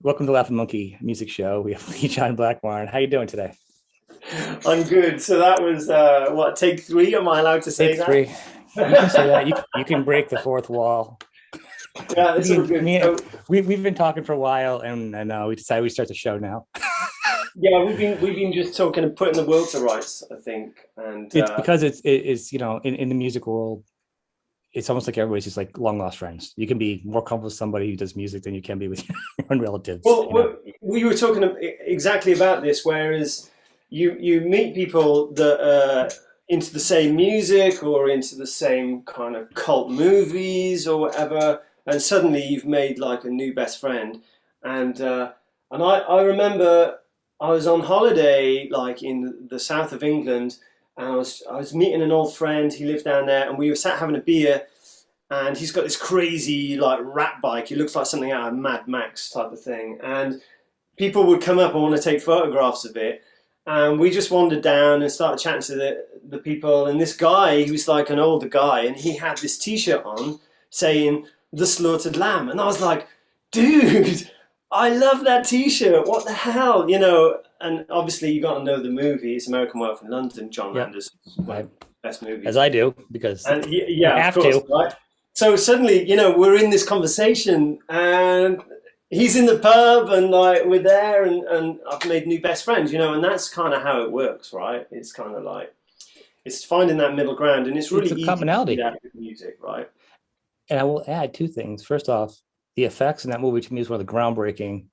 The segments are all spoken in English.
Welcome to Laughing Monkey Music Show. We have Lee John Blackmore. How you doing today? I'm good. So that was what, take three? Am I allowed to say Take that? three. You can say that. You can break the fourth wall. Yeah, We that's all can, good. me, So we've been talking for a while, and we decided we start the show now. yeah, we've been just talking and putting the world to rights, I think. And It's because it's in the music world, it's almost like everybody's just like long lost friends. You can be more comfortable with somebody who does music than you can be with your own relatives. well, we were talking exactly about this, whereas you meet people that are into the same music or into the same kind of cult movies or whatever, and suddenly you've made like a new best friend. And I remember I was on holiday like in the south of England, and I was meeting an old friend. He lived down there, and we were sat having a beer, and he's got this crazy like rat bike. He looks like something out of Mad Max type of thing. And people would come up and want to take photographs of it. And we just wandered down and started chatting to the people. And this guy, he was like an older guy, and he had this T-shirt on saying "The Slaughtered Lamb," and I was like, "Dude, I love that T-shirt. What the hell, you know?" And obviously, you got to know the movie. It's American Werewolf in London. John Yep, Landis, one I, of the best as movies. I do because And you yeah, of have course, to. right? So suddenly, we're in this conversation, and he's in the pub, and like we're there, and I've made new best friends, and that's kind of how it works, right? It's kind of like it's finding that middle ground, and it's It's really a easy to do commonality, that with music, right? and I will add two things. First off, the effects in that movie to me is one of the groundbreaking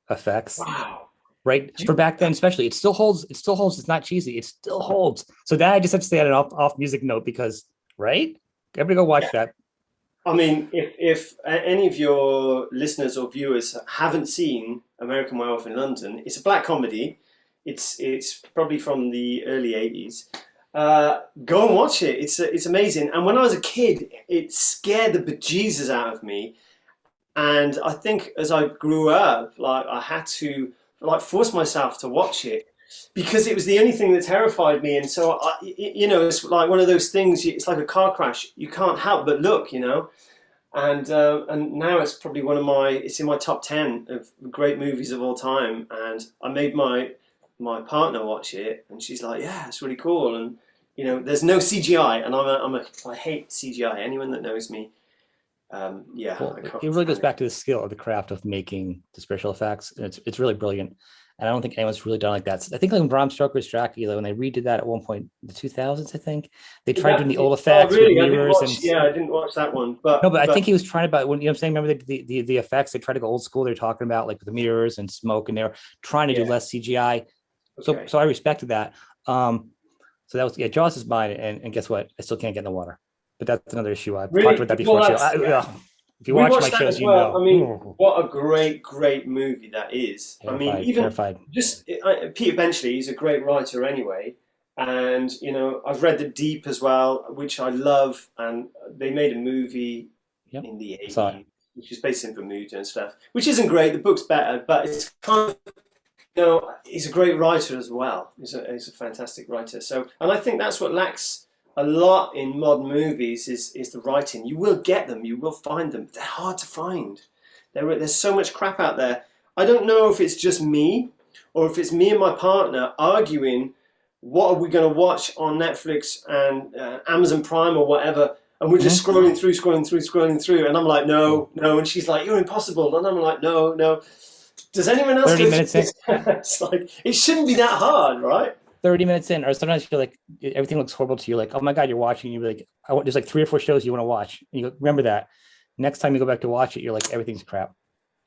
effects, Wow. right? Do For you- back then, especially, it still holds. It still holds. It's not cheesy. It still holds. So that I just have to say on an off music note because, right? Everybody go watch yeah. that. I mean, if any of your listeners or viewers haven't seen American Werewolf in London, it's a black comedy. It's probably from the early '80s. Go and watch it. It's amazing. And when I was a kid, it scared the bejesus out of me. And I think as I grew up, like I had to like force myself to watch it because it was the only thing that terrified me. And so it's like one of those things. It's like a car crash. You can't help but look. And now it's probably it's in my top 10 of great movies of all time. And I made my partner watch it, and she's like, "Yeah, it's really cool." And there's no CGI, and I hate CGI. Anyone that knows me, yeah, Well, I can't it really goes stand it. back to the skill of the craft of making the special effects. And it's really brilliant. And I don't think anyone's really done like that. I think like when Bram Stoker's Dracula, when they redid that at one point in the 2000s, I think they tried doing the old Oh, effects with really? I didn't mirrors watch. and Yeah, I didn't watch that one. no, But but I but think he was trying about when I'm saying, remember the effects, they tried to go old school. They're talking about like the mirrors and smoke, and they were trying to do yeah, less CGI. So okay. so I respected that. So that was yeah, Jaws is mine, and guess what? I still can't get in the water. But that's another issue. I've talked about Really? that Well, before too. yeah. If you We watch my watched that shows, as you well. I know. mean, Ooh, what a great movie that is. I mean, terrified, even terrified. just Peter Benchley, he's a great writer anyway. And I've read The Deep as well, which I love. And they made a movie Yep. in the I saw it. '80s, which is based in Bermuda and stuff, which isn't great. The book's better, but it's kind of he's a great writer as well. He's a fantastic writer. So, and I think that's what lacks a lot in modern movies is the writing. You will get them, you will find them. They're hard to find. There's so much crap out there. I don't know if it's just me or if it's me and my partner arguing what are we going to watch on Netflix and Amazon Prime or whatever. And we're just Mhm. scrolling through. And I'm like, no, no. And she's like, you're impossible. And I'm like, no, no. Does anyone else 30 go through minutes in, this? It's like it shouldn't be that hard, right? 30 minutes in, or sometimes you're like, everything looks horrible to you. Like, oh my God, you're watching. You're like, there's like three or four shows you want to watch. And you go, remember that. Next time you go back to watch it, you're like, everything's crap.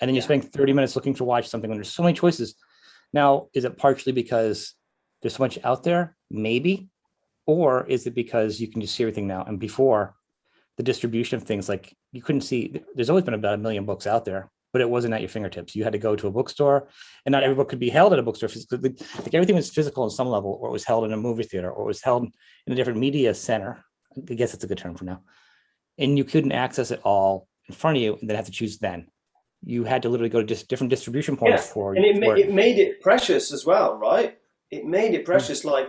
And then you Yeah. spend 30 minutes looking to watch something when there's so many choices. Now, is it partially because there's so much out there? Maybe. Or is it because you can just see everything now? And before, the distribution of things, like you couldn't see, there's always been about a million books out there, but it wasn't at your fingertips. You had to go to a bookstore, and not every book could be held at a bookstore. Like everything was physical on some level, or it was held in a movie theater, or it was held in a different media center. I guess that's a good term for now. And you couldn't access it all in front of you and then have to choose then. You had to literally go to just different distribution points Yeah, for and for it made it precious as well, right? It made it it. precious. Like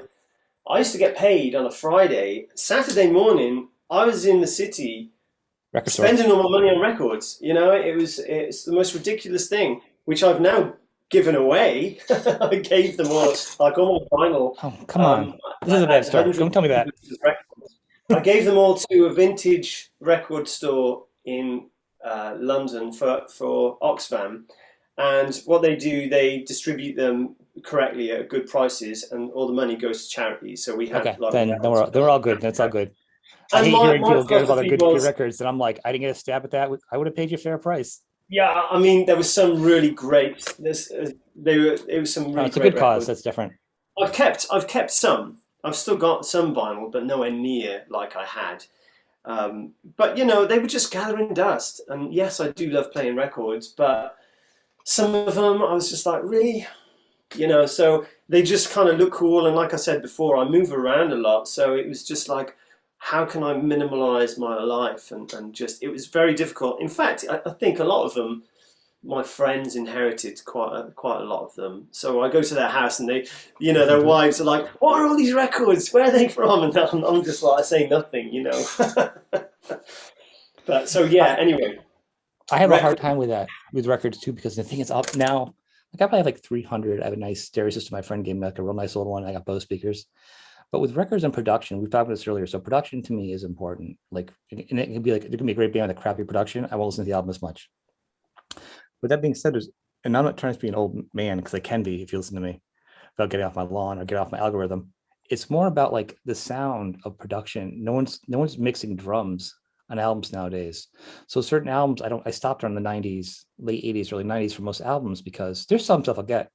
I used to get paid on a Friday. Saturday morning, I was in the city Record store. spending all my money on records. It's the most ridiculous thing. which I've now given away. I gave them all, like all my vinyl. Oh, come on. This is a I bad had start. hundreds Don't tell me that. of records. I gave them all to a vintage record store in London for Oxfam. And what they do, they distribute them correctly at good prices, and all the money goes to charity. So we had Okay, like then they're all good. That's all good. I and hate hearing my people get about their philosophy good was, records, and I'm like, I didn't get a stab at that. I would have paid you a fair price. yeah, I mean, there was some really great. It was some No, really it's a great good cause. records. That's different. I've kept some. I've still got some vinyl, but nowhere near like I had. But they were just gathering dust. And yes, I do love playing records, but some of them I was just like, really, So they just kind of look cool. And like I said before, I move around a lot, so it was just like, how can I minimalize my life? And just it was very difficult. In fact, I think a lot of them, my friends inherited quite a lot of them. So I go to their house and they, their wives are like, "What are all these records? Where are they from?" And I'm just like, I say nothing. But so yeah. Anyway, I have a hard time with that with records too, because the thing is up now. Like I probably have like 300. I have a nice stereo system. My friend gave me like a real nice old one. I got Bose speakers. But with records and production, we've talked about this earlier. So production to me is important. Like, and it can be like, it can be a great band with a crappy production. I won't listen to the album as much. With that being said, and I'm not trying to be an old man, because I can be if you listen to me, without getting off my lawn or get off my algorithm. It's more about like the sound of production. No one's mixing drums on albums nowadays. So certain albums, I stopped around the 90s, late 80s, early 90s for most albums, because there's some stuff I'll get,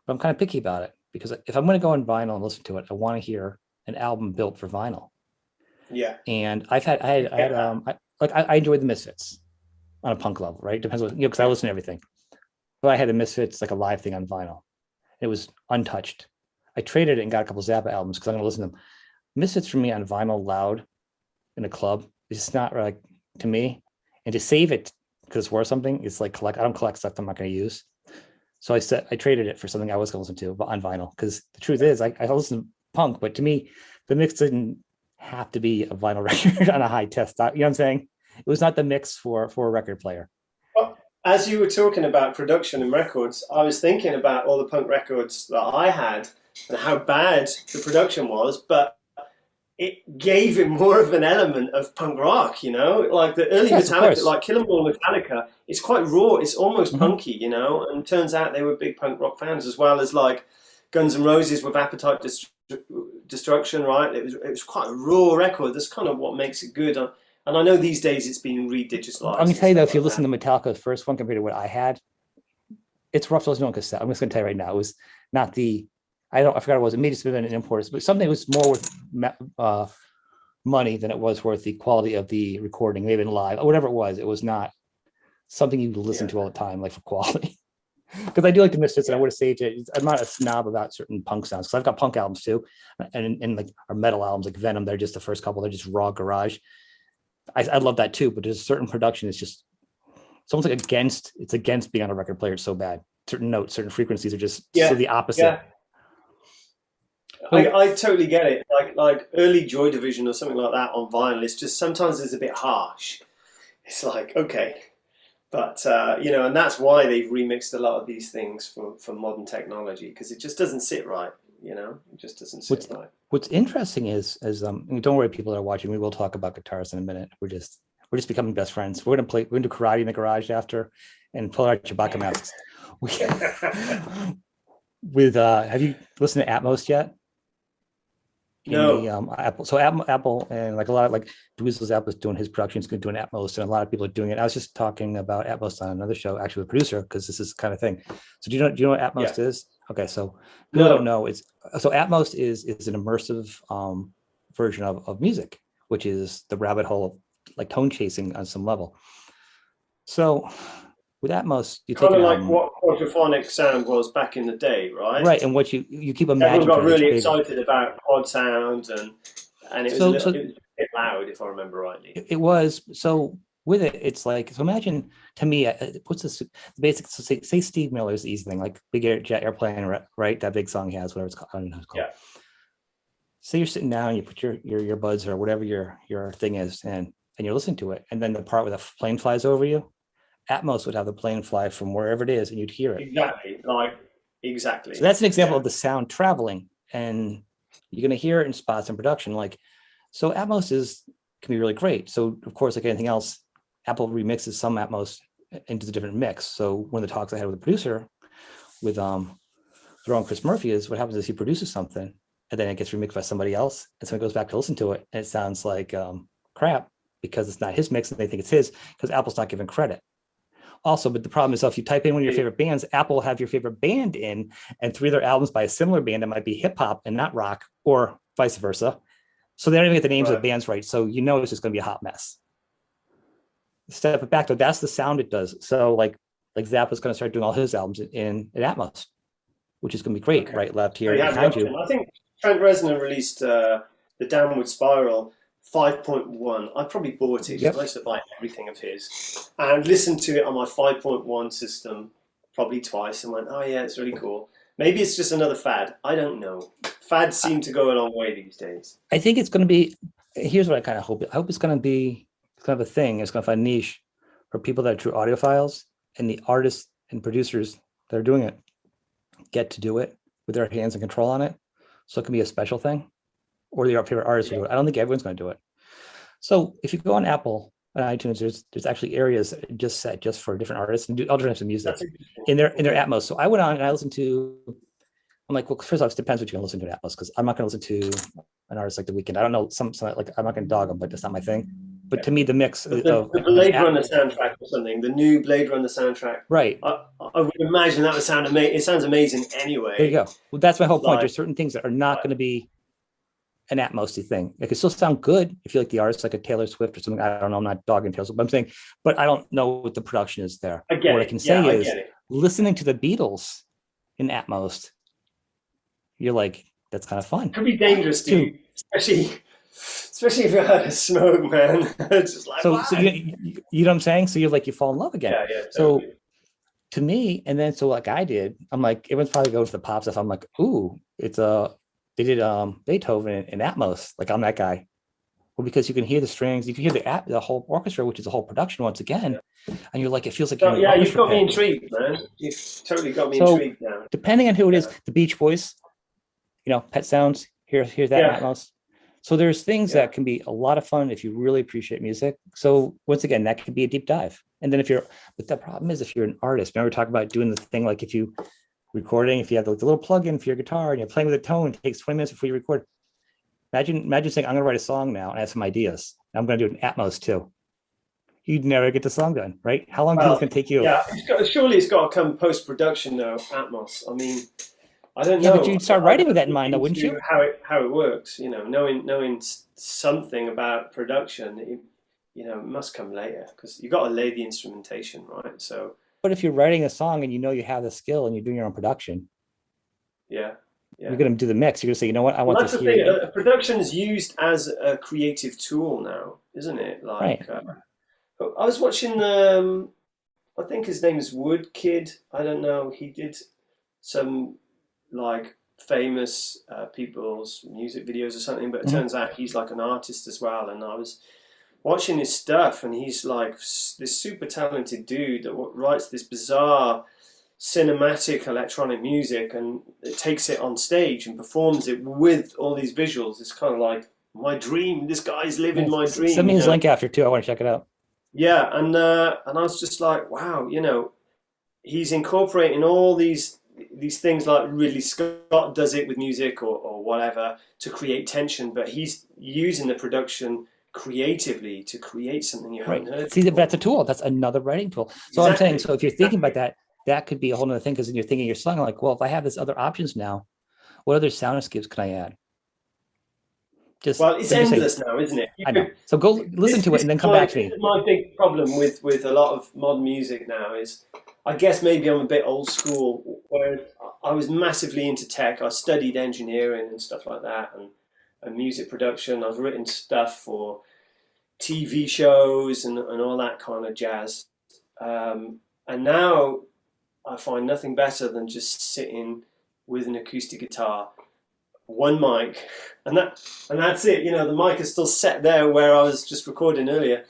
but I'm kind of picky about it, because if I'm going to go on vinyl and listen to it, I want to hear an album built for vinyl. yeah, And I enjoyed the Misfits on a punk level, right? Depends on, because I listen to everything. But I had the Misfits, like a live thing on vinyl. It was untouched. I traded it and got a couple Zappa albums because I'm going to listen to them. Misfits for me on vinyl loud in a club, it's just not like, to me. And to save it because it's worth something, it's like I don't collect stuff I'm not going to use. So I traded it for something I was going to listen to, but on vinyl. Because the truth is, I listen to punk, but to me, the mix didn't have to be a vinyl record on a high test. You know what I'm saying? It was not the mix for a record player. well, as you were talking about production and records, I was thinking about all the punk records that I had and how bad the production was, but it gave it more of an element of punk rock, like the early Yes, Metallica, like Kill 'Em All Metallica. It's quite raw. It's almost punky, and turns out they were big punk rock fans, as well as like Guns N' Roses with Appetite Destruction, right? It was quite a raw record. That's kind of what makes it good. And I know these days it's been redigitalized. Let me tell you though, if you listen to Metallica's first one compared to what I had, it's rough to listen to on cassette. I'm just going to tell you right now, it was not I forgot it was. It may just have been an import, but something was more worth money than it was worth the quality of the recording, maybe live, or whatever it was. It was not something you listen to all the time, like for quality. Because I do like the Misfits, and I would have saved it. I'm not a snob about certain punk sounds, because I've got punk albums too, and like our metal albums, like Venom. They're just the first couple. They're just raw garage. I love that too, but there's a certain production. It's almost like against being on a record player. It's so bad. Certain notes, certain frequencies are just so the opposite. Yeah. I totally get it. Like early Joy Division or something like that on vinyl, it's just sometimes it's a bit harsh. It's like, okay, but and that's why they've remixed a lot of these things for modern technology, because it just doesn't sit right. It just doesn't sit right. What's interesting is don't worry, people that are watching, we will talk about guitars in a minute. We're just becoming best friends. We're gonna do karate in the garage after and pull out Chewbacca masks. Have you listened to Atmos yet? No. Apple. So Apple and like a lot of like Dweezil's Apple is doing his production. It's going to do an Atmos, and a lot of people are doing it. I was just talking about Atmos on another show, actually, with a producer, because this is the kind of thing. So do you know what Atmos is? Okay, so people don't know. Atmos is an immersive version of music, which is the rabbit hole of like tone chasing on some level. So with Atmos, you kind of like what quadraphonic sound was back in the day, right? Right, and what you keep imagining. Everyone got really excited about quad sound, and it was a bit loud, if I remember rightly. It was. So with it, it's like, so imagine, to me, what's the basic? So say Steve Miller's the easy thing, like Big Jet Airplane, right? That big song he has, whatever it's called. I don't know what it's called. Yeah. Say you're sitting down, you put your buds or whatever your thing is, and you're listening to it, and then the part where the plane flies over you, Atmos would have the plane fly from wherever it is and you'd hear it. Exactly. Like, exactly. So that's an example of the sound traveling, and you're going to hear it in spots in production. Like, so Atmos can be really great. So of course, like anything else, Apple remixes some Atmos into the different mix. So one of the talks I had with the producer with their own Chris Murphy is what happens is he produces something and then it gets remixed by somebody else, and someone goes back to listen to it and it sounds like crap because it's not his mix and they think it's his because Apple's not giving credit. Also, but the problem is, if you type in one of your favorite bands, Apple will have your favorite band in, and 3 other albums by a similar band that might be hip hop and not rock, or vice versa. So they don't even get the names of the bands right. So you know it's just going to be a hot mess. Step it back though, that's the sound it does. So like Zappa's going to start doing all his albums in Atmos, which is going to be great. Okay. Right, left here, behind you. I think Trent Reznor released the Downward Spiral 5.1. I probably bought it because I used to buy everything of his and listened to it on my 5.1 system probably twice and went, oh yeah, it's really cool. Maybe it's just another fad. I don't know. Fads seem to go a long way these days. I think it's going to be, here's what I kind of hope. I hope it's going to be kind of a thing. It's going to find a niche for people that are true audiophiles, and the artists and producers that are doing it get to do it with their hands and control on it. So it can be a special thing. Or your favorite artists will do it. I don't think everyone's going to do it. So if you go on Apple and iTunes, there's actually areas just set just for different artists and do all different types of music in their Atmos. So I went on and I listened to. I'm like, well, first off, it depends what you're going to listen to in Atmos, because I'm not going to listen to an artist like The Weeknd. I don't know some like I'm not going to dog them, but that's not my thing. But to me, the mix the Blade Runner soundtrack or something, the new Blade Runner soundtrack, right? I would imagine that would sound amazing. It sounds amazing anyway. There you go. Well, that's my whole point. There's certain things that are not going to be an Atmos-y thing. It can still sound good if you like the artist, like a Taylor Swift or something. I don't know. I'm not dogging Taylor Swift, but I'm saying, but I don't know what the production is there. What I can say is listening to the Beatles in Atmos, you're like, that's kind of fun. It could be dangerous too, especially if you had a smoke, man. It's just like, so you know what I'm saying? So you're like, you fall in love again. Yeah, totally. So to me, and then so like I did, I'm like, everyone's probably goes to the pop stuff. I'm like, ooh, it's they did Beethoven in Atmos. Like, I'm that guy. Well, because you can hear the strings, you can hear the whole orchestra, which is a whole production once again, and you're like, it feels like you're you've got me intrigued, man. You've totally got me intrigued now. Depending on who it is, the Beach Boys, you know, Pet Sounds, here's that Atmos. So there's things that can be a lot of fun if you really appreciate music. So once again, that could be a deep dive. And then but the problem is if you're an artist, remember we talked about doing the thing like if you recording, if you have the little plug-in for your guitar and you're playing with a tone, it takes 20 minutes before you record. Imagine saying, I'm going to write a song now and I have some ideas. I'm going to do it in Atmos too. You'd never get the song done, right? How long is it going to take you? Yeah, surely it's got to come post-production though, Atmos. I mean, I don't know. Yeah, but you'd start writing with that in mind, though, wouldn't you? How it works, you know, knowing something about production, it must come later because you got to lay the instrumentation, right? So. But if you're writing a song and you know you have the skill and you're doing your own production, you're going to do the mix. You're going to say, you know what, I want this here. That's the thing. Production is used as a creative tool now, isn't it? Like, right. I was watching, I think his name is Woodkid. I don't know. He did some like famous people's music videos or something, but it turns out he's like an artist as well. And I was watching his stuff, and he's like this super talented dude that writes this bizarre cinematic electronic music, and it takes it on stage and performs it with all these visuals. It's kind of like my dream. This guy's living my dream. Send me his link after too. I want to check it out. Yeah, and I was just like, wow, he's incorporating all these things like Ridley Scott does it with music or whatever to create tension, but he's using the production creatively to create something you haven't heard. See, that's a tool. That's another writing tool. So I'm saying, so if you're thinking about that, that could be a whole other thing, because then you're thinking your song like, well, if I have this other options now, what other soundscapes can I add? It's endless now, isn't it? I know. So go listen to it and then come back to me. My big problem with a lot of modern music now is, I guess maybe I'm a bit old school, where I was massively into tech. I studied engineering and stuff like that, and music production. I've written stuff for TV shows and all that kind of jazz. And now I find nothing better than just sitting with an acoustic guitar, one mic, and that's it. The mic is still set there where I was just recording earlier,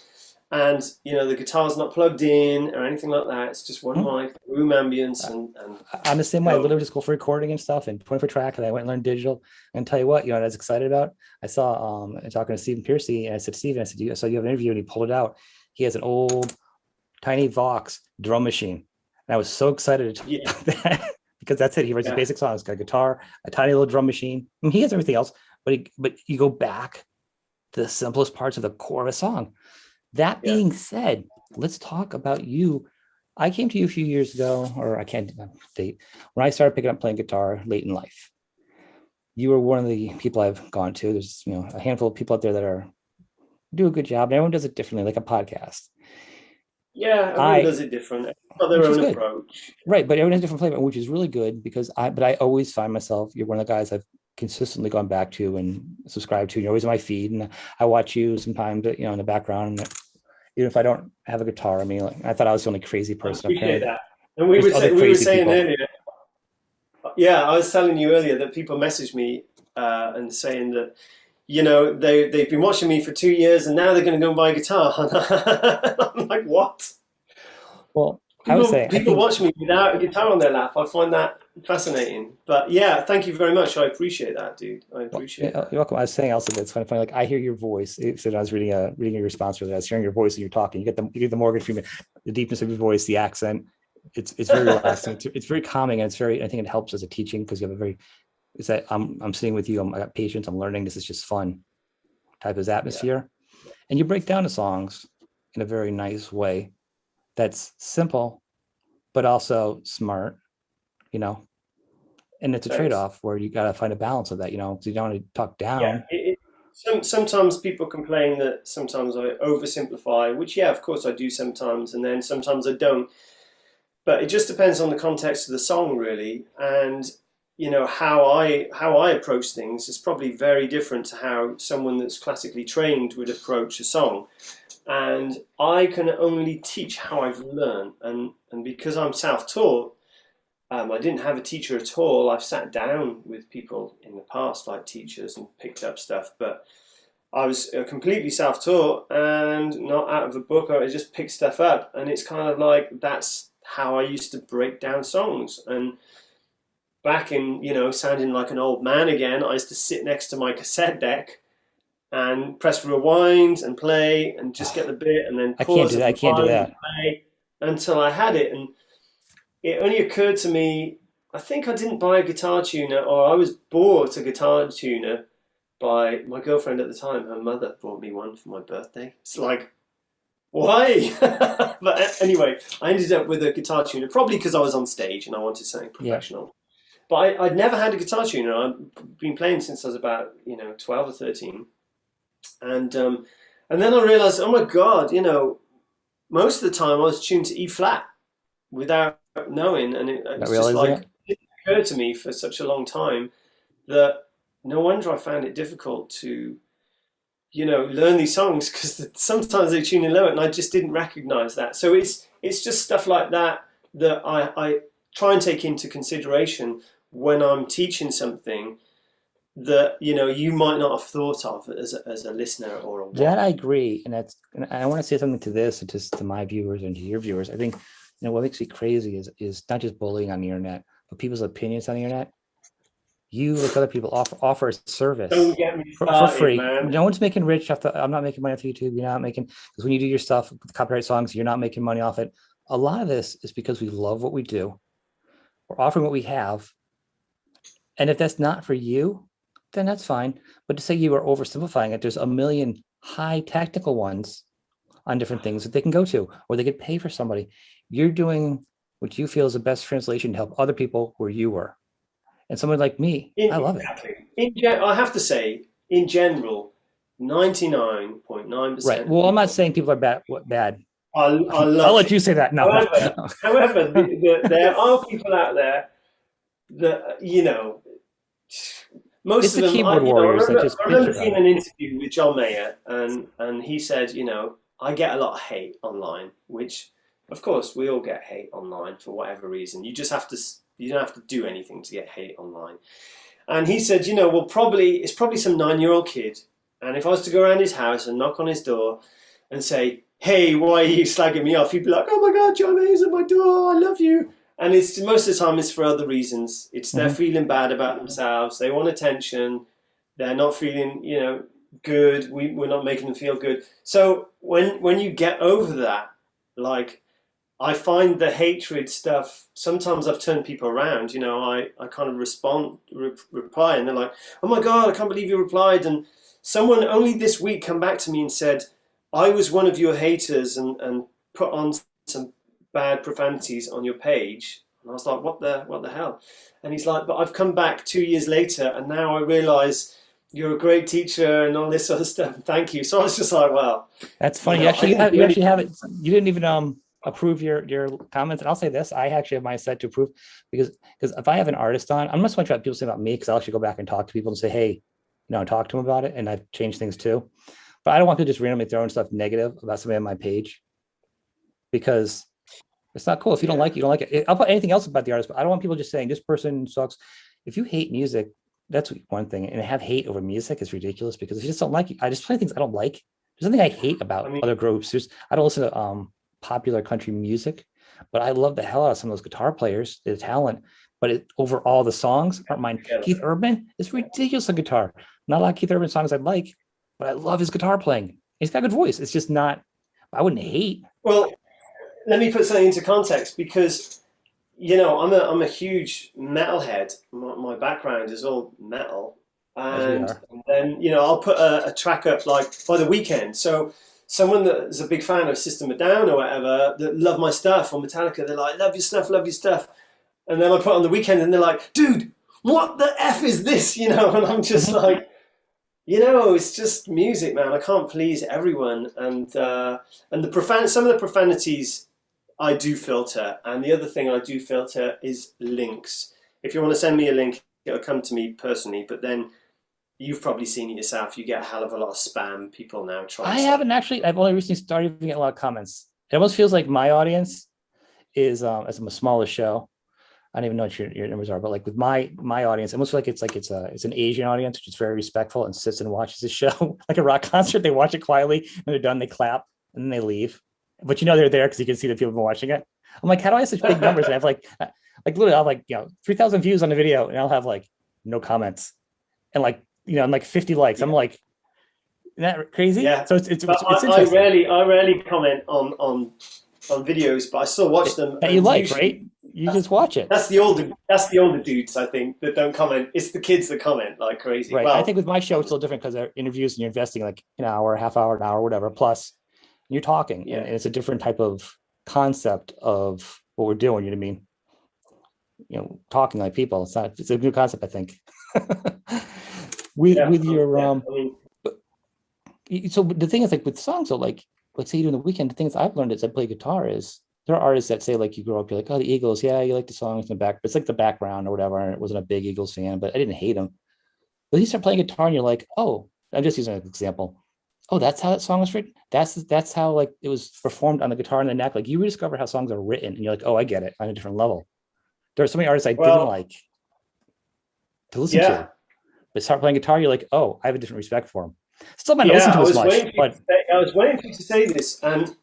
and the guitar's not plugged in or anything like that. It's just one Mhm. mic, room ambience, and I'm the same way. I go. literally just go for recording and stuff and point for track. And I went and learned digital. And tell you what, what I was excited about. I saw talking to Stephen Piercy, and I said, Stephen, I said, so you have an interview, and he pulled it out. He has an old tiny Vox drum machine. And I was so excited to Yeah, talk about that because that's it. He writes his yeah, basic songs, got a guitar, a tiny little drum machine. I mean, he has everything else, but you go back to the simplest parts of the core of a song. That yeah. being said, let's talk about you. I came to you a few years ago, or I can't date, when I started picking up playing guitar late in life. You were one of the people I've gone to. There's a handful of people out there that are do a good job. And everyone does it differently, like a podcast. Yeah, everyone I, does it different. Everyone's got their which is own good, approach. right? But everyone has a different flavor, which is really good because but I always find myself. You're one of the guys I've consistently gone back to and subscribed to. You're always on my feed, and I watch you sometimes, in the background. Even if I don't have a guitar, I mean, like, I thought I was the only crazy I person. appreciate Apparently, that. And there's other we were crazy saying people. earlier, yeah, I was telling you earlier that people message me and saying that they've been watching me for 2 years and now they're going to go and buy a guitar. I'm like, what? Well, I would People say I people think watch me without a guitar on their lap. I find that fascinating. But yeah, thank you very much. I appreciate that, dude. I well, appreciate you're that. welcome. I was saying also that's kind of funny. Like I hear your voice. So I was reading your response earlier. I was hearing your voice and you're talking. You get the Morgan Freeman, the deepness of your voice, the accent. It's very relaxing. It's very calming, and I think it helps as a teaching because you have a very. It's that I'm sitting with you. I got patience. I'm learning. This is just fun type of Yeah, atmosphere, and you break down the songs in a very nice way. That's simple, but also smart. You know, and it's a thanks. trade-off where you got to find a balance of that. Because you don't want to talk Yeah, down. sometimes people complain that sometimes I oversimplify, which yeah, of course I do sometimes, and then sometimes I don't. But it just depends on the context of the song, really, and how I approach things is probably very different to how someone that's classically trained would approach a song. And I can only teach how I've learned, and because I'm self-taught, I didn't have a teacher at all. I've sat down with people in the past, like teachers, and picked up stuff, but I was completely self-taught and not out of a book. I just picked stuff up, and it's kind of like that's how I used to break down songs. And back in, sounding like an old man again, I used to sit next to my cassette deck and press rewind and play and just get the bit, and then I can't do pause that. and I can't do rewind and that. play until I had it. And it only occurred to me, I think I didn't buy a guitar tuner, or I was bought a guitar tuner by my girlfriend at the time. Her mother bought me one for my birthday. It's like, why? But anyway, I ended up with a guitar tuner, probably because I was on stage and I wanted something Yeah. professional. But I'd never had a guitar tuner. I've been playing since I was about 12 or 13, and then I realised, oh my God, most of the time I was tuned to E flat without knowing, and it Not was just realizing like it. it occurred to me for such a long time that no wonder I found it difficult to learn these songs because sometimes they tune in low and I just didn't recognize that. So it's just stuff like that that I try and take into consideration when I'm teaching something that you might not have thought of as a listener or a That watcher. I agree, and I want to say something to this, and just to my viewers and to your viewers. I think what makes me crazy is not just bullying on the internet, but people's opinions on the internet. You, like other people, offer a Don't service get me for started, free. man. No one's making rich off the. I'm not making money off YouTube. You're not making, because when you do your stuff with copyright songs, you're not making money off it. A lot of this is because we love what we do. We're offering what we have, and if that's not for you, then that's fine. But to say you are oversimplifying it, there's a million high tactical ones on different things that they can go to, or they could pay for somebody. You're doing what you feel is the best translation to help other people where you were. And someone like me, I love it. Exactly. I have to say, in general, Right. 99.9% of Well, I'm not people saying people are bad. Bad. I I'll love let it. you say that. No, no, However, no. however, there are people out there that It's most of the them. keyboard I warriors that remember just I bitch remember about seeing it. an interview with John Mayer, and he said, I get a lot of hate online, which of course we all get hate online for whatever reason. You don't have to do anything to get hate online. And he said, well, it's probably some 9-year-old kid. And if I was to go around his house and knock on his door and say, hey, why are you slagging me off? He'd be like, oh my God, John Hayes at my door, I love you. And it's most of the time it's for other reasons. It's they're Hmm. feeling bad about themselves. They want attention. They're not feeling, good. We're not making them feel good. So when you get over that, like I find the hatred stuff. Sometimes I've turned people around. I kind of reply, and they're like, "Oh my God, I can't believe you replied." And someone only this week come back to me and said, "I was one of your haters and put on some bad profanities on your page." And I was like, "What the hell?" And he's like, "But I've come back 2 years later, and now I realise you're a great teacher and all this other stuff. And thank you." So I was just like, "Well, That's funny. I didn't do You anything." actually have it. You didn't even approve your comments. And I'll say this: I actually have mine set to approve because if I have an artist on, I'm not so much about people saying about me because I'll actually go back and talk to people and say, hey, talk to them about it, and I've changed things too. But I don't want people just randomly throwing stuff negative about somebody on my page because it's not cool. If you don't like it, you don't like it. I'll put anything else about the artist, but I don't want people just saying this person sucks. If you hate music, that's one thing. And have hate over music is ridiculous because if you just don't like it, I just play things I don't like. There's something I hate I about mean, other groups. I don't listen to popular country music, but I love the hell out of some of those guitar players, the talent. But overall, the songs aren't mine. together. Keith Urban is ridiculous on guitar. Not a lot of Keith Urban songs I like, but I love his guitar playing. He's got a good voice. It's just not. I wouldn't hate. Well, let me put something into context because I'm a huge metalhead. My background is all metal, As we and are. then I'll put a track up like by the weekend. So someone that's a big fan of System of a Down or whatever that love my stuff or Metallica, they're like, love your stuff, and then I put on the weekend and they're like, dude, what the f is this? And I'm just Mhm. like. It's just music, man. I can't please everyone, and some of the profanities I do filter, and the other thing I do filter is links. If you want to send me a link, it'll come to me personally. But then you've probably seen it yourself. You get a hell of a lot of spam. People now trying I to start. haven't actually. I've only recently started getting a lot of comments. It almost feels like my audience is, as I'm a smaller show. I don't even know what your numbers are, but like with my audience, it almost feel like it's an Asian audience, which is very respectful and sits and watches the show like a rock concert. They watch it quietly, and they're done. They clap, and then they leave. But they're there because you can see the people watching it. I'm like, how do I have such big numbers? And I have like literally, I'll have like 3,000 views on the video, and I'll have like no comments, and and like 50 likes. I'm Yeah, like, isn't that crazy? yeah. So it's But it's I interesting rarely comment on videos, but I still watch them, that you and like, usually right? You just watch it. that's the older dudes I think that don't comment. It's the kids that comment like crazy. Right. I think Well, with my show, it's a little different because they're interviews and you're investing like an hour, half hour, an hour, whatever, plus you're talking. And yeah, it's a different type of concept of what we're doing. You know what I mean? Talking like people. It's a new concept, I think. with yeah, with your yeah. I mean, so the thing is like with songs, so like let's say you do in the weekend, the things I've learned as I play guitar is there are artists that say like you grow up, you're like, oh, the Eagles, yeah, you like the songs in the back, but it's like the background or whatever. And it wasn't a big Eagles fan, but I didn't hate them. But you start playing guitar and you're like, oh, I'm just using an example. Oh, that's how that song was written. That's how like it was performed on the guitar and the neck. Like you rediscover how songs are written, and you're like, oh, I get it on a different level. There are so many artists I didn't well, like to listen yeah. to, but start playing guitar, you're like, oh, I have a different respect for them. Still might not listen Yeah, to I as was much, waiting for you to but say, I was waiting for you to say this, and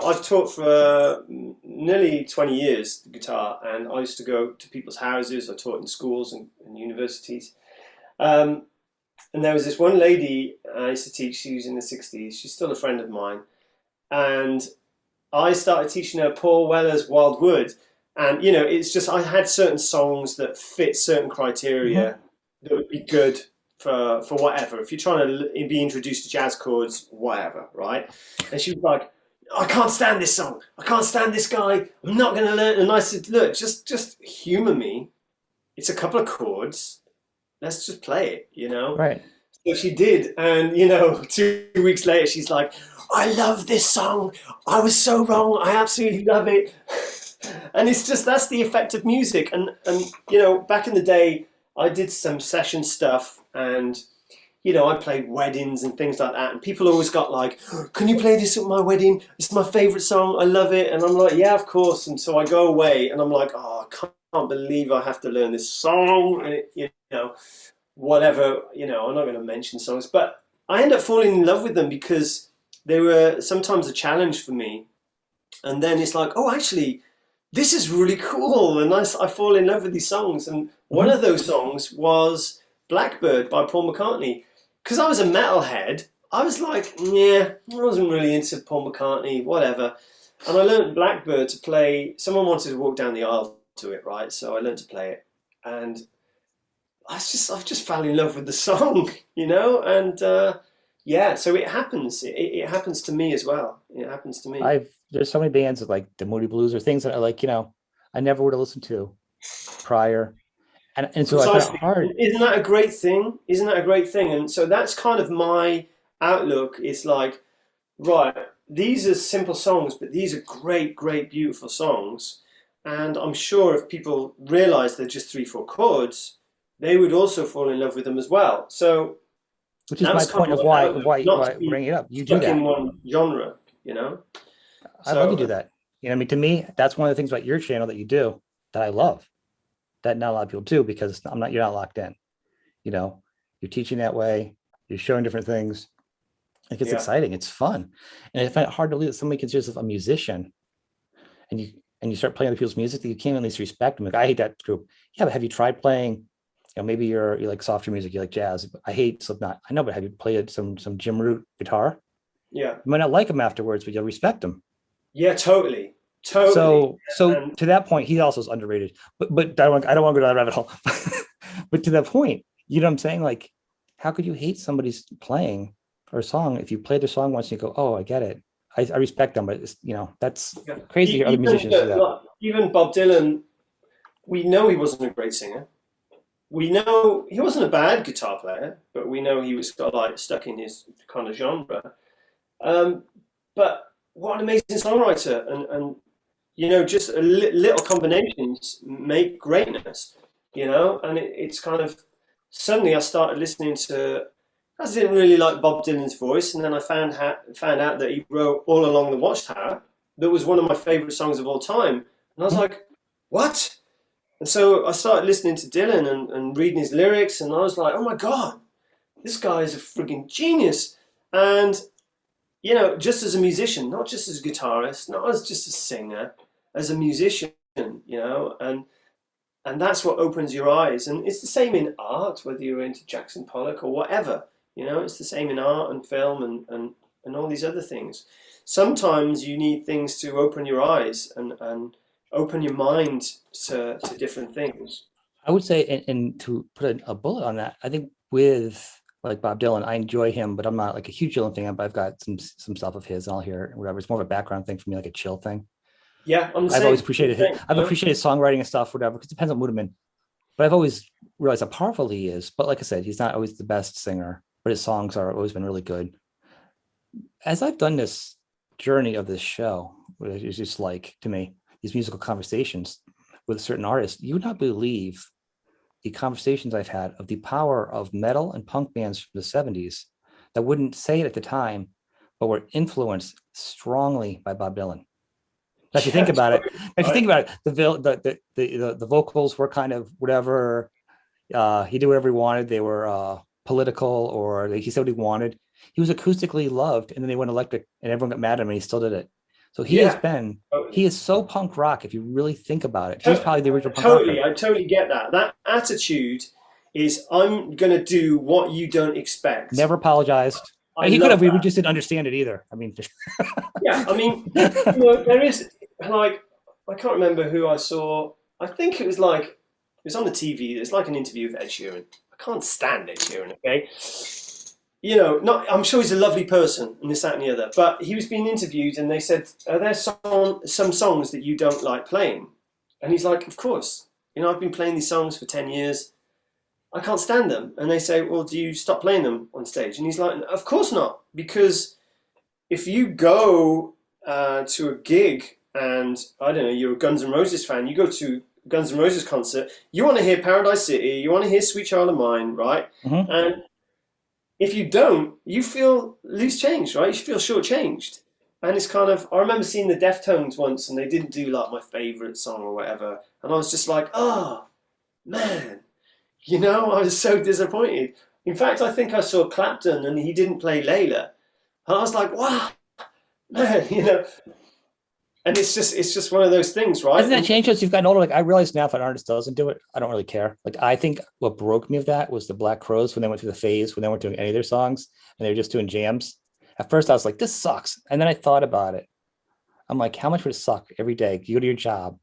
I've taught for nearly 20 years the guitar, and I used to go to people's houses. I taught in schools and universities, um, and there was this one lady I used to teach. She was in the 60s. She's still a friend of mine, and I started teaching her Paul Weller's Wild Wood, and it's just I had certain songs that fit certain mhm. criteria that would be good for whatever. If you're trying to be introduced to jazz chords, whatever, right? And she was like, I can't stand this song. I can't stand this guy. I'm not going to learn. And I said, look, just humor me. It's a couple of chords. Let's just play it. Right. So she did, and 2 weeks later, she's like, "I love this song. I was so wrong. I absolutely love it." And it's just that's the effect of music. And back in the day, I did some session stuff, and I played weddings and things like that. And people always got like, "Can you play this at my wedding? It's my favorite song. I love it." And I'm like, "Yeah, of course." And so I go away, and I'm like, "Oh, I can't believe I have to learn this song." And whatever, I'm not going to mention songs, but I end up falling in love with them because they were sometimes a challenge for me. And then it's like, oh, actually, this is really cool. And I fall in love with these songs. And one Mhm. of those songs was Blackbird by Paul McCartney. Because I was a metalhead, I was like, yeah, I wasn't really into Paul McCartney, whatever. And I learned Blackbird to play. Someone wanted to walk down the aisle to it, right? So I learned to play it. And I've just fell in love with the song, you know? And yeah, so it happens. It happens to me as well. It happens to me. There's so many bands like the Moody Blues or things that I like, I never would have listened to prior. And so I find it Precisely. hard. Isn't that a great thing? Isn't that a great thing? And so that's kind of my outlook. It's like, right, these are simple songs, but these are great, great, beautiful songs. And I'm sure if people realize they're just 3, 4 chords, they would also fall in love with them as well. So Which is my that's kind point of of my why outlook, why not why to be bring it up. You do stuck in that. one genre, you know? I love you do So that. I mean, to me, that's one of the things about your channel that you do that I love. That not a lot of people do because you're not locked in. You know, you're teaching that way. You're showing different things. It gets yeah. exciting. It's fun, and I find it hard to believe that somebody considers themselves a musician, and you start playing other people's music that you can't at least respect them. Like I hate that group. Yeah, but have you tried playing? Maybe you like softer music, you like jazz. I hate Slipknot. I know, but have you played some Jim Root guitar? Yeah. You might not like him afterwards, but you'll respect him. Yeah, totally. Totally. So And to that point, he also is underrated. But I don't want to go down that rabbit hole. But to that point, you know what I'm saying? Like, how could you hate somebody's playing or a song if you play their song once and you go, oh, I get it. I respect them, but it's, that's yeah. crazy to hear other musicians do that. Even Bob Dylan, we know he wasn't a great singer. We know he wasn't a bad guitar player, but we know he was like stuck in his kind of genre. But what an amazing songwriter, and just little combinations make greatness, and it's kind of suddenly I started listening to. I didn't really like Bob Dylan's voice, and then I found out that he wrote "All Along the Watchtower," that was one of my favorite songs of all time, and I was like, "What?" And so I started listening to Dylan and reading his lyrics, and I was like, "Oh my God, this guy is a freaking genius!" And just as a musician, not just as a guitarist, not as just a singer, as a musician, and that's what opens your eyes. And it's the same in art, whether you're into Jackson Pollock or whatever. It's the same in art and film and all these other things. Sometimes you need things to open your eyes and open your mind to different things. I would say, and to put a bullet on that, I think with like Bob Dylan, I enjoy him, but I'm not like a huge Dylan fan, but I've got some stuff of his and I'll hear it, whatever. It's more of a background thing for me, like a chill thing. Yeah, I'm the I've same. always appreciated his, I've appreciated songwriting and stuff, whatever, because it depends on mood I'm in. But I've always realized how powerful he is. But like I said, he's not always the best singer, but his songs are always been really good. As I've done this journey of this show, which is just like to me, these musical conversations with certain artists, you would not believe the conversations I've had of the power of metal and punk bands from the 70s that wouldn't say it at the time, but were influenced strongly by Bob Dylan. Now, if you think about it, the vocals were kind of whatever. He did whatever he wanted. They were political, or he said what he wanted. He was acoustically loved, and then they went electric, and everyone got mad at him, and he still did it. So he is so punk rock. If you really think about it, he's probably the original punk rocker. I totally get that. That attitude is, I'm going to do what you don't expect. Never apologized. He could have. We just didn't understand it either. I mean, yeah. I mean, there is like, I can't remember who I saw. I think it was on the TV. It's like an interview with Ed Sheeran. I can't stand Ed Sheeran. Okay. I'm sure he's a lovely person and this, that, and the other. But he was being interviewed, and they said, "Are there some songs that you don't like playing?" And he's like, "Of course. I've been playing these songs for 10 years. I can't stand them." And they say, "Well, do you stop playing them on stage?" And he's like, "Of course not. Because if you go to a gig and, I don't know, you're a Guns N' Roses fan, you go to a Guns N' Roses concert, you want to hear Paradise City, you want to hear Sweet Child of Mine, right? Mm-hmm. And if you don't, you feel loose changed, right? You feel shortchanged. And it's kind of, I remember seeing the Deftones once, and they didn't do like my favourite song or whatever. And I was just like, oh, man. I was so disappointed. In fact, I think I saw Clapton, and he didn't play Layla. And I was like, wow, man, you know. And it's just one of those things, right? Hasn't that changed as you've gotten older? Like I realize now if an artist doesn't do it, I don't really care. Like I think what broke me of that was the Black Crowes when they went through the phase when they weren't doing any of their songs and they were just doing jams. At first I was like, this sucks. And then I thought about it. I'm like, how much would it suck every day? You go to your job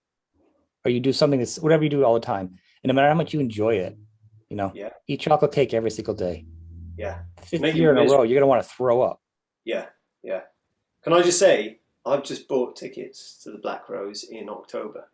or you do something that's whatever you do all the time. And no matter how much you enjoy it, Yeah, eat chocolate cake every single day. yeah. Fifth Make year you in a row, miserable. you're gonna want to throw up. Yeah, yeah. Can I just say, I've just bought tickets to the Black Rose in October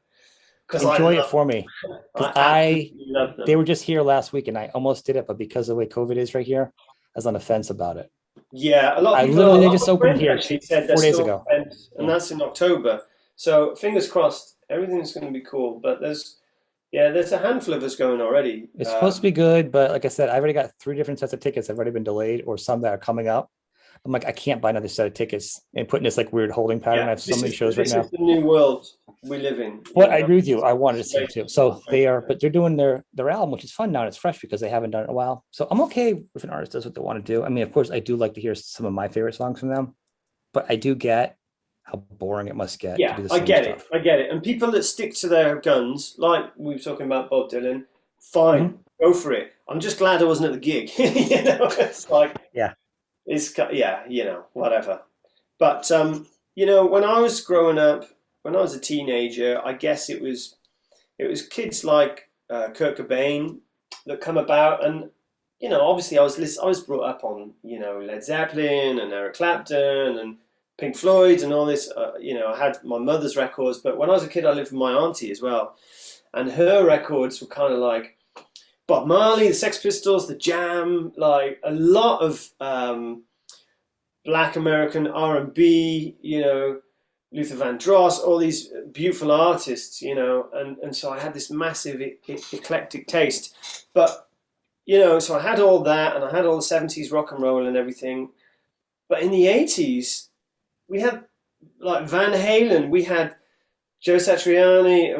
because Enjoy it for me. Because I absolutely love they them. were just here last week and I almost did it, but because of the way COVID is right here, I was on the fence about it. Yeah, a lot of I people literally, they are. just My opened friend here actually said they're 4 days still ago. on the fence, and Yeah. that's in October. So fingers crossed, everything's going to be cool. But there's a handful of us going already. It's supposed to be good, but like I said, I've already got 3 different sets of tickets. I've already been delayed or some that are coming up. I'm like, I can't buy another set of tickets and put in this like weird holding pattern. Yeah, I have so many shows right this is now. the new world we live in. But I agree with you. I wanted to see it too. So they are, Yeah. but they're doing their album, which is fun now. And it's fresh because they haven't done it in a while. So I'm okay if an artist does what they want to do. I mean, of course, I do like to hear some of my favorite songs from them, but I do get how boring it must get to Yeah, do the I same get it. stuff. I get it. And people that stick to their guns, like we were talking about Bob Dylan, fine, Mhm. go for it. I'm just glad I wasn't at the gig. It's like Yeah. yeah, whatever. But when I was growing up, when I was a teenager, I guess it was kids like Kurt Cobain that come about, and obviously I was brought up on Led Zeppelin and Eric Clapton and Pink Floyd and all this. I had my mother's records, but when I was a kid, I lived with my auntie as well, and her records were kind of like Bob Marley, the Sex Pistols, the Jam, like a lot of Black American R&B, Luther Vandross, all these beautiful artists, and so I had this massive eclectic taste. But, so I had all that and I had all the 70s rock and roll and everything. But in the 80s, we had like Van Halen, we had Joe Satriani,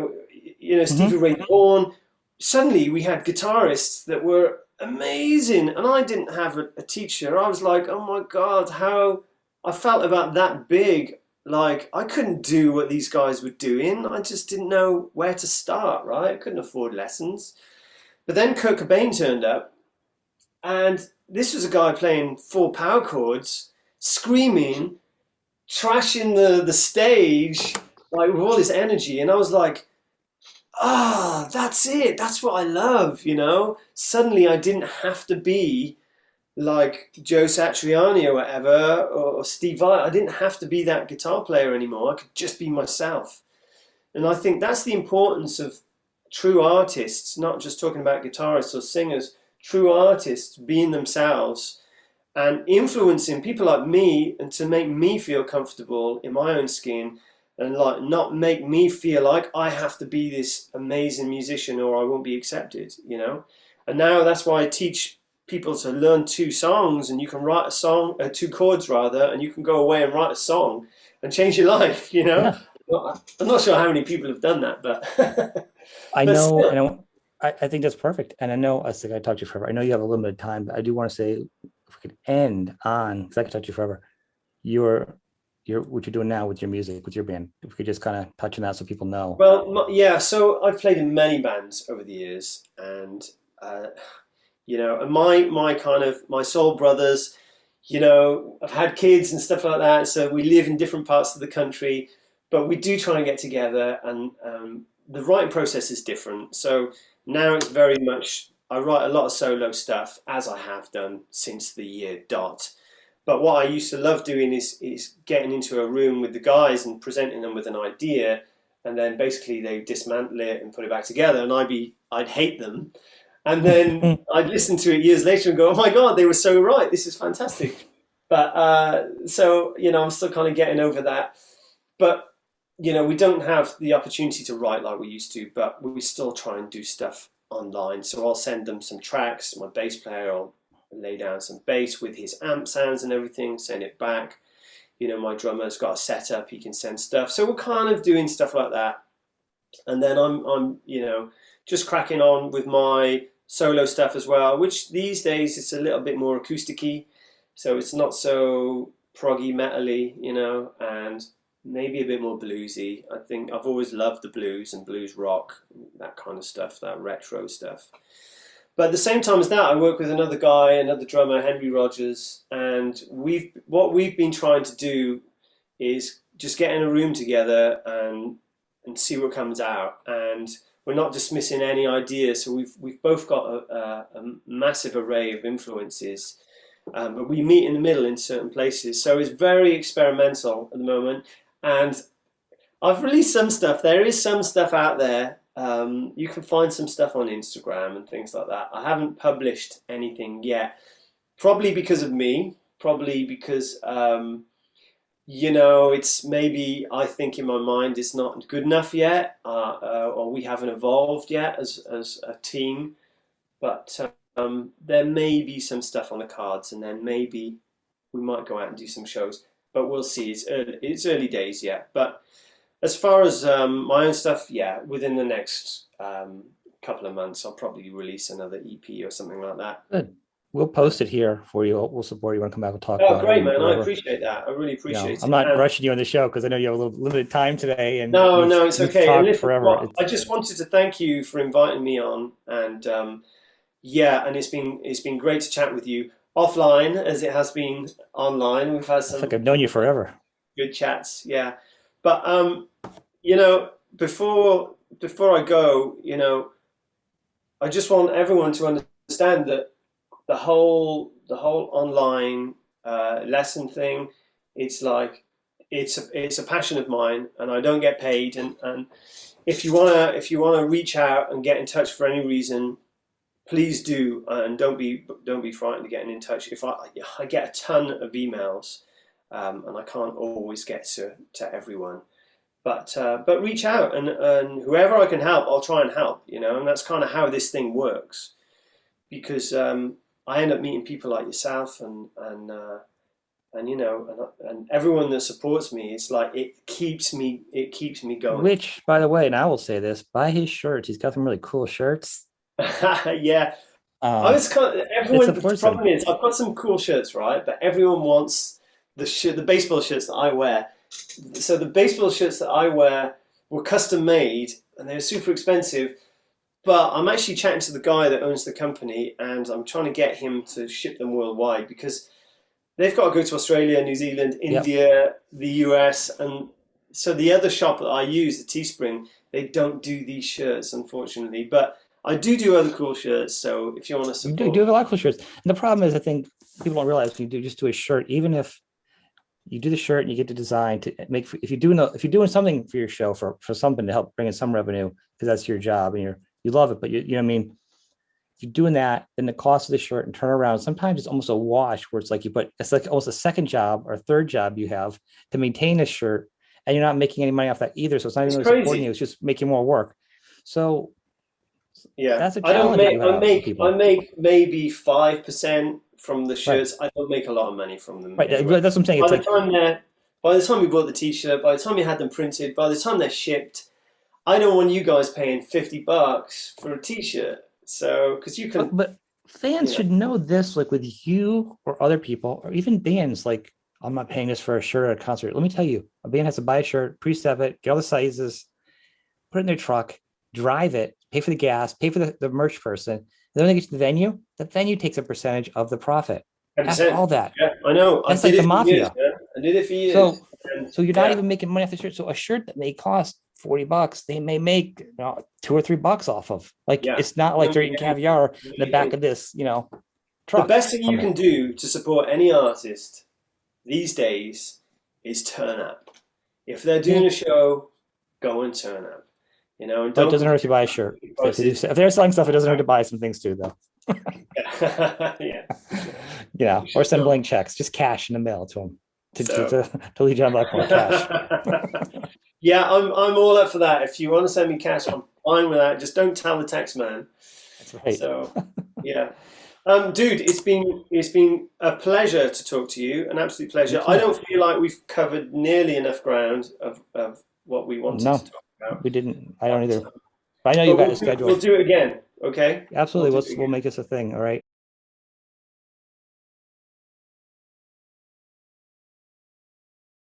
Stevie Mhm. Ray Vaughan. Suddenly we had guitarists that were amazing, and I didn't have a teacher. I was like, oh my God, how I felt about that big. Like, I couldn't do what these guys were doing. I just didn't know where to start, right? I couldn't afford lessons. But then Kurt Cobain turned up, and this was a guy playing 4 power chords, screaming, trashing the stage, like with all this energy. And I was like, that's it. That's what I love. Suddenly I didn't have to be like Joe Satriani or whatever, or Steve Vai. I didn't have to be that guitar player anymore. I could just be myself. And I think that's the importance of true artists, not just talking about guitarists or singers, true artists being themselves and influencing people like me and to make me feel comfortable in my own skin and like not make me feel like I have to be this amazing musician or I won't be accepted. And now that's why I teach people to learn 2 songs, and you can write a song, 2 chords rather, and you can go away and write a song and change your life. Yeah, I'm not sure how many people have done that, but I but know. still. And I think that's perfect. And I know I think I talked to you forever. I know you have a limited time, but I do want to say if we could end on, because I could talk to you forever, your what you're doing now with your music, with your band. If we could just kind of touch on that so people know. Well, yeah. So I've played in many bands over the years, and and my kind of my soul brothers. I've had kids and stuff like that, so we live in different parts of the country, but we do try and get together, and the writing process is different. So now it's very much I write a lot of solo stuff, as I have done since the year dot. But what I used to love doing is getting into a room with the guys and presenting them with an idea, and then basically they dismantle it and put it back together, and I'd hate them, and then I'd listen to it years later and go, oh my God, they were so right. This is fantastic. But so I'm still kind of getting over that. But we don't have the opportunity to write like we used to, but we still try and do stuff online. So I'll send them some tracks. My bass player will lay down some bass with his amp sounds and everything, send it back. My drummer's got a setup, he can send stuff. So we're kind of doing stuff like that. And then I'm just cracking on with my solo stuff as well, which these days it's a little bit more acousticy. So it's not so proggy metally, you know, and maybe a bit more bluesy. I think I've always loved the blues and blues rock, that kind of stuff, that retro stuff. But at the same time as that, I work with another guy, another drummer, Henry Rogers, and what we've been trying to do is just get in a room together and see what comes out. And we're not dismissing any ideas. So we've both got a massive array of influences, but we meet in the middle in certain places. So it's very experimental at the moment. And I've released some stuff. There is some stuff out there. You can find some stuff on Instagram and things like that. I haven't published anything yet, probably because of me, probably because you know, it's maybe I think in my mind it's not good enough yet, or we haven't evolved yet as a team. But there may be some stuff on the cards, and then maybe we might go out and do some shows. But we'll see. It's early days yet. But as far as my own stuff, yeah, within the next couple of months, I'll probably release another EP or something like that. Good. We'll post it here for you. We'll support you. Want to come back and talk Oh, about it? great, man. I Whatever. appreciate that. I really appreciate it. I'm not rushing you on the show because I know you have a little limited time today. And no, it's okay. Talk listen, forever. well, I just wanted to thank you for inviting me on, and yeah, and it's been great to chat with you offline as it has been online. We've had It's some like I've known you forever. good chats, yeah. But you know, before I go, you know, I just want everyone to understand that the whole online lesson thing, it's like it's a passion of mine, and I don't get paid. And if you wanna reach out and get in touch for any reason, please do, and don't be frightened of getting in touch. If I get a ton of emails, and I can't always get to everyone. But reach out, and whoever I can help, I'll try and help, you know, and that's kind of how this thing works. Because I end up meeting people like yourself and you know, and everyone that supports me. It's like it keeps me going. Which, by the way, and I will say this: buy his shirts. He's got some really cool shirts. Yeah, I was everyone. The problem is, I've got some cool shirts, right? But everyone wants the baseball shirts that I wear. So the baseball shirts that I wear were custom made, and they're super expensive. But I'm actually chatting to the guy that owns the company, and I'm trying to get him to ship them worldwide, because they've got to go to Australia, New Zealand, India, the US, and so the other shop that I use, the Teespring, they don't do these shirts, unfortunately. But I do other cool shirts, so if you want to support, you do have a lot of cool shirts. And the problem is, I think people don't realize when you do a shirt, even if you do the shirt and you get the design to make, if you're doing something for your show for something to help bring in some revenue, because that's your job and you love it, but you know what I mean, if you're doing that, then the cost of the shirt and turn around, sometimes it's almost a wash, where it's like it's like almost a second job or a third job you have to maintain a shirt, and you're not making any money off that either. So it's not even really supporting you, it's just making more work. So yeah, that's a challenge. I make maybe 5% from the shirts. Right. I don't make a lot of money from them. Right, anyway. That's what I'm saying. By the time we bought the t-shirt, by the time we had them printed, by the time they're shipped, I don't want you guys paying $50 for a t-shirt. So, because you can, but fans should know this, like with you or other people, or even bands, like, I'm not paying this for a shirt at a concert. Let me tell you, a band has to buy a shirt, pre-step it, get all the sizes, put it in their truck, drive it, pay for the gas, pay for the merch person. And then when they get to the venue takes a percentage of the profit. After all that. Yeah, I know. That's like the mafia. I did it for years. So you're not even making money off the shirt. So a shirt that may cost $40, they may make $2 or $3 off of. Like, it's not like they're eating caviar in the back of this, truck. The best thing you can do to support any artist these days is turn up. If they're doing a show, go and turn up. And it doesn't hurt if you buy a shirt. If they're selling stuff, it doesn't hurt to buy some things too, though. Yeah. Or send blank checks, just cash in the mail to them to lead John Blackmore, cash. Yeah, I'm all up for that. If you want to send me cash, I'm fine with that. Just don't tell the tax man. That's right. So, yeah. Dude, it's been a pleasure to talk to you, an absolute pleasure. I don't feel like we've covered nearly enough ground of what we wanted to talk about. We didn't. I don't either. But I know you've got a schedule. We'll do it again, okay? Absolutely. We'll make this a thing, all right?